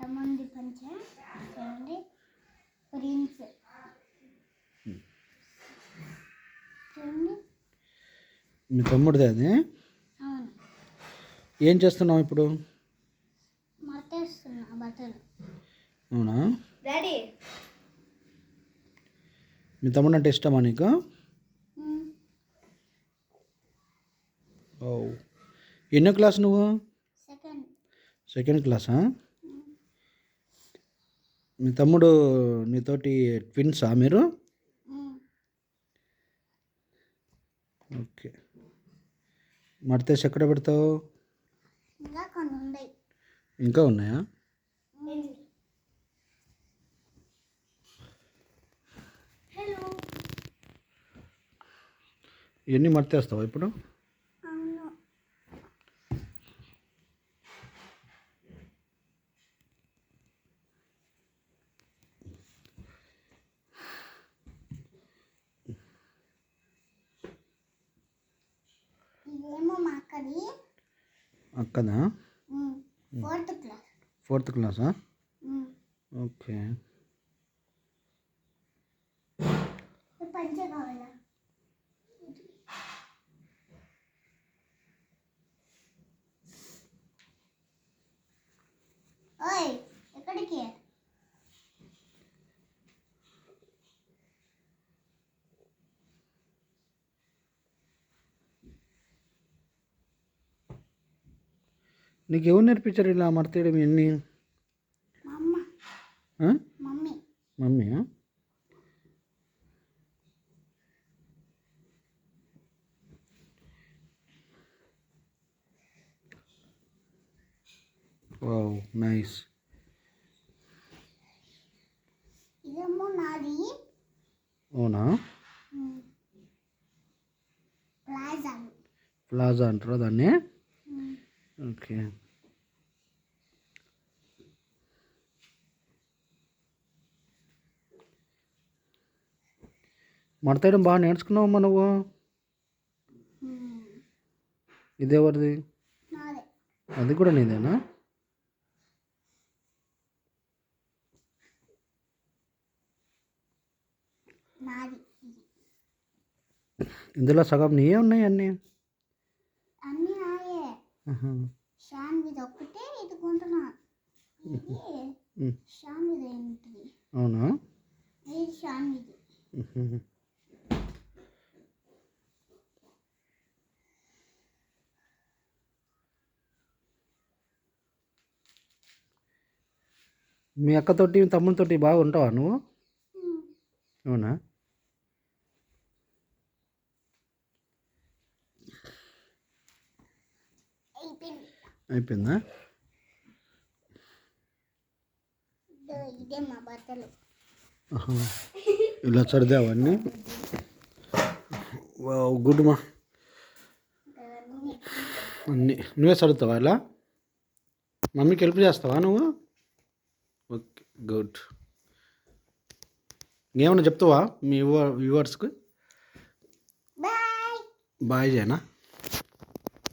తమ్ముడి పంచ చూడండి, ప్రిన్స్ చూడండి. మీ తమ్ముడిదే అది? అవును. ఏం చేస్తున్నావు ఇప్పుడు? మడతేస్తున్నా బట్టలు. అవునా? డాడీ, మీ తమ్ముడు అంటే ఇష్టమా నీకు? ఓ, ఎన్నో క్లాస్ నువ్వు? సెకండ్ క్లాసా? మీ తమ్ముడు నీతోటి ట్విన్సా మీరు? ఓకే. మడతేసి ఎక్కడ పెడతావు? ఇంకా కొన్ని ఉన్నాయి. ఇంకా ఉన్నాయా? హలో. ఇవన్నీ మడతేస్తావా ఇప్పుడు? అవును. ఇదేమో మా అక్కది. అక్కదా? ఫోర్త్ క్లాసా? ఓకే. పంచ కావాలా? ఓయ్, ఎక్కడికి? నీకు ఎవరు నేర్పించారు ఇలా మడతేయడం ఇవన్నీ? మమ్మీ. Wow, nice. ఇదేమో నాది. అవునా? ప్లాజా అంటారా దాన్ని? ఓకే. మడతేయడం బాగా నేర్చుకున్నావమ్మా నువ్వు. ఇదేవరిది? అది కూడా నీదేనా? ఇందులో సగం నీయే ఉన్నాయి అన్నీ. అన్నీ నాయే. షాన్ మీద ఒక్కటే ఎత్తుకుంటున్నా. షాన్ మీద ఏంటిది? అవునా? ఇది షాన్ మీద. మీ అక్కతోటి తమ్ముడితోటి బాగా ఉంటావా నువ్వు? అవునా? అయిపోయిందా? ఇదే మా బట్టలు. ఇలా సర్దావన్నీ? గుడ్ మా. అన్నీ నువ్వే సర్దుతావా ఇలా? మమ్మీకి హెల్ప్ చేస్తావా నువ్వు? Okay, good. ఏమన్నా చెప్తావా మీ వ్యూవర్స్కి? బాయ్. బాయ్ చేయనా?